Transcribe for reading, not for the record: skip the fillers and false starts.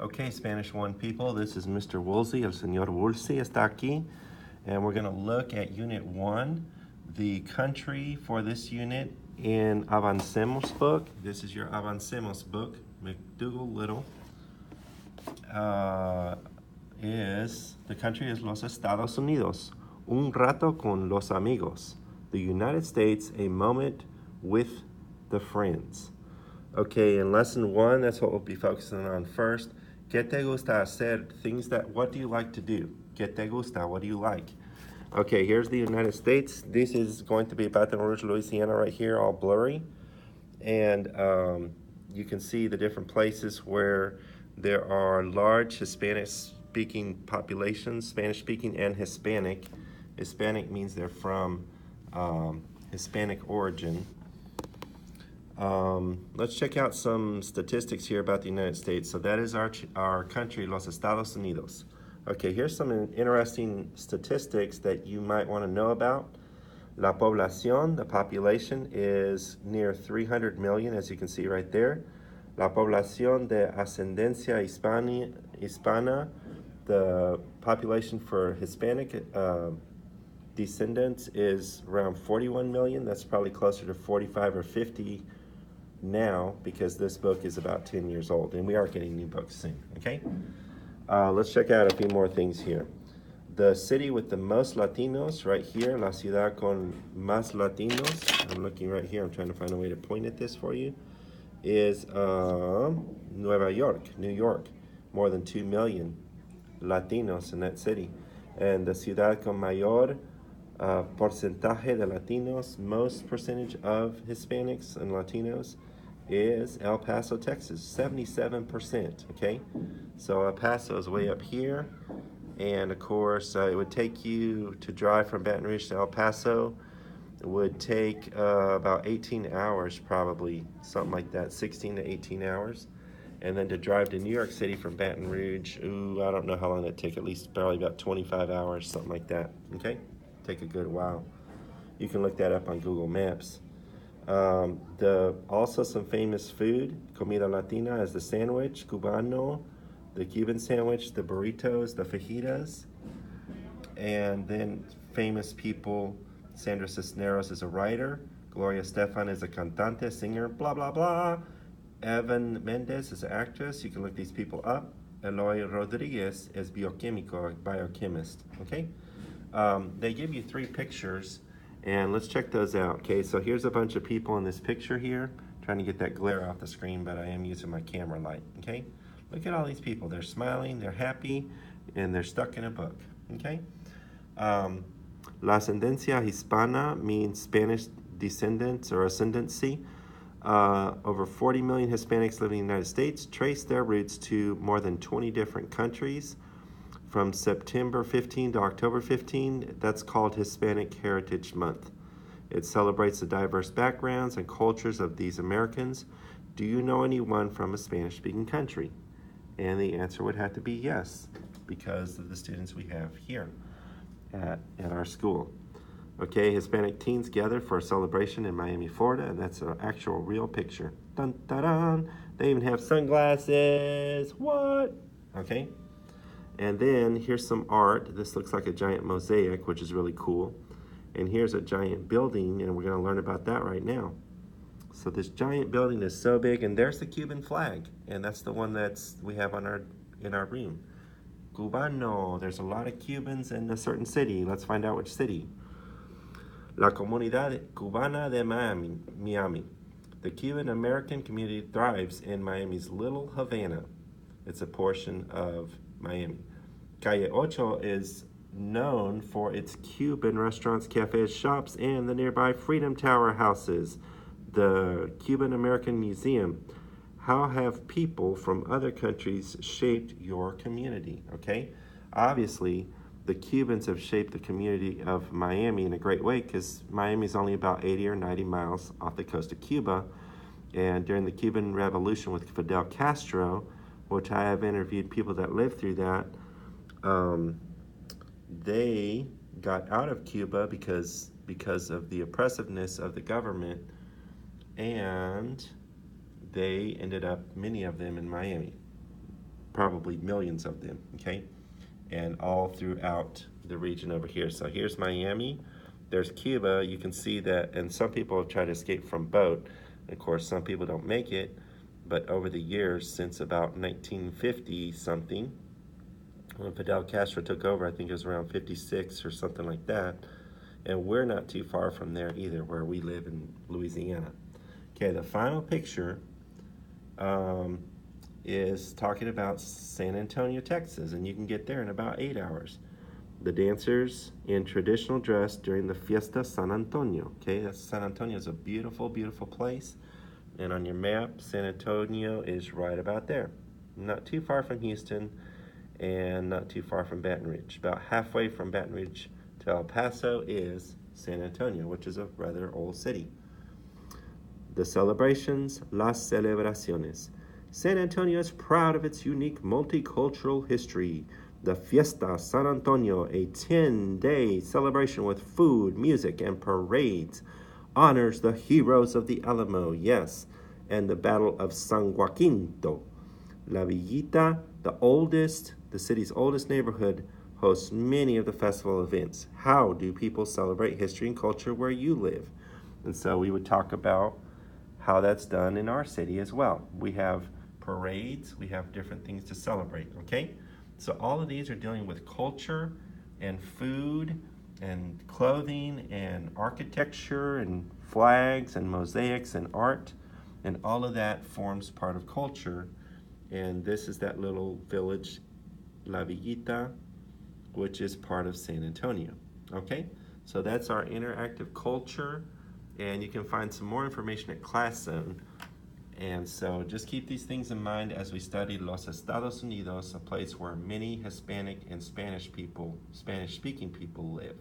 Okay, Spanish 1 people, this is Mr. Woolsey, el señor Woolsey está aquí, and we're going to look at Unit 1, the country for this unit in Avancemos book. This is your Avancemos book, McDougall Little. The country is Los Estados Unidos, un rato con los amigos. The United States, a moment with the friends. Okay, in lesson 1, that's what we'll be focusing on first. ¿Qué te gusta hacer? What do you like to do? ¿Qué te gusta? What do you like? Okay, here's the United States. This is going to be Baton Rouge, Louisiana right here, all blurry. And you can see the different places where there are large Hispanic-speaking populations, Spanish-speaking and Hispanic. Hispanic means they're from Hispanic origin. Let's check out some statistics here about the United States. So that is our country, Los Estados Unidos. Okay, here's some interesting statistics that you might want to know about. La población, the population, is near 300 million, as you can see right there. La población de ascendencia hispana, the population for Hispanic descendants is around 41 million. That's probably closer to 45 or 50 now, because this book is about 10 years old, and we are getting new books soon, okay? Let's check out a few more things here. The city with the most Latinos, right here, La ciudad con más Latinos, I'm looking right here, I'm trying to find a way to point at this for you, is Nueva York, New York. More than 2 million Latinos in that city. And the ciudad con mayor porcentaje de Latinos, most percentage of Hispanics and Latinos, is El Paso, Texas, 77%, okay? So El Paso is way up here, and of course it would take you to drive from Baton Rouge to El Paso. It would take about 18 hours probably, something like that, 16 to 18 hours. And then to drive to New York City from Baton Rouge, I don't know how long that'd take, at least probably about 25 hours, something like that, okay? Take a good while. You can look that up on Google Maps. Also some famous food, comida latina, is the sandwich, cubano, the Cuban sandwich, the burritos, the fajitas, and then famous people, Sandra Cisneros is a writer, Gloria Estefan is a cantante, singer, blah, blah, blah. Evan Mendez is an actress, you can look these people up. Eloy Rodriguez is biochemical, biochemist, okay? They give you 3 pictures, and let's check those out, okay? So here's a bunch of people in this picture here, trying to get that glare off the screen, but I am using my camera light, okay? Look at all these people. They're smiling, they're happy, and they're stuck in a book, okay? La ascendencia hispana means Spanish descendants or ascendancy. Over 40 million Hispanics living in the United States trace their roots to more than 20 different countries. From September 15 to October 15, that's called Hispanic Heritage Month. It celebrates the diverse backgrounds and cultures of these Americans. Do you know anyone from a Spanish-speaking country? And the answer would have to be yes, because of the students we have here at our school. Okay, Hispanic teens gather for a celebration in Miami, Florida, and that's an actual real picture. Dun, dun, dun. They even have sunglasses. What? Okay. And then here's some art. This looks like a giant mosaic, which is really cool. And here's a giant building, and we're going to learn about that right now. So this giant building is so big, and there's the Cuban flag, and that's the one we have in our room. Cubano. There's a lot of Cubans in a certain city. Let's find out which city. La Comunidad Cubana de Miami. The Cuban American community thrives in Miami's Little Havana. It's a portion of Miami. Calle Ocho is known for its Cuban restaurants, cafes, shops, and the nearby Freedom Tower houses. The Cuban American Museum. How have people from other countries shaped your community? Okay, obviously the Cubans have shaped the community of Miami in a great way, because Miami is only about 80 or 90 miles off the coast of Cuba. And during the Cuban Revolution with Fidel Castro, which I have interviewed people that lived through that, they got out of Cuba because of the oppressiveness of the government, and they ended up, many of them, in Miami. probably millions of them, okay? And all throughout the region over here. So here's Miami, there's Cuba. You can see that, and some people have tried to escape from boat. Of course, some people don't make it, but over the years, since about 1950 something, when Fidel Castro took over, I think it was around 56 or something like that, and we're not too far from there either, where we live in Louisiana. Okay, the final picture is talking about San Antonio, Texas, and you can get there in about 8 hours. The dancers in traditional dress during the Fiesta San Antonio. Okay, San Antonio is a beautiful, beautiful place, and on your map, San Antonio is right about there. Not too far from Houston, and not too far from Baton Rouge. About halfway from Baton Rouge to El Paso is San Antonio, which is a rather old city. The celebrations, las celebraciones. San Antonio is proud of its unique multicultural history. The Fiesta San Antonio, a 10-day celebration with food, music, and parades, honors the heroes of the Alamo, yes, and the Battle of San Jacinto. La Villita, the city's oldest neighborhood, hosts many of the festival events. How do people celebrate history and culture where you live? And so we would talk about how that's done in our city as well. We have parades, we have different things to celebrate, okay? So all of these are dealing with culture and food and clothing and architecture and flags and mosaics and art, and all of that forms part of culture. And this is that little village, La Villita, which is part of San Antonio, okay? So that's our interactive culture, and you can find some more information at Class Zone. And so just keep these things in mind as we study Los Estados Unidos, a place where many Hispanic and Spanish-speaking people live.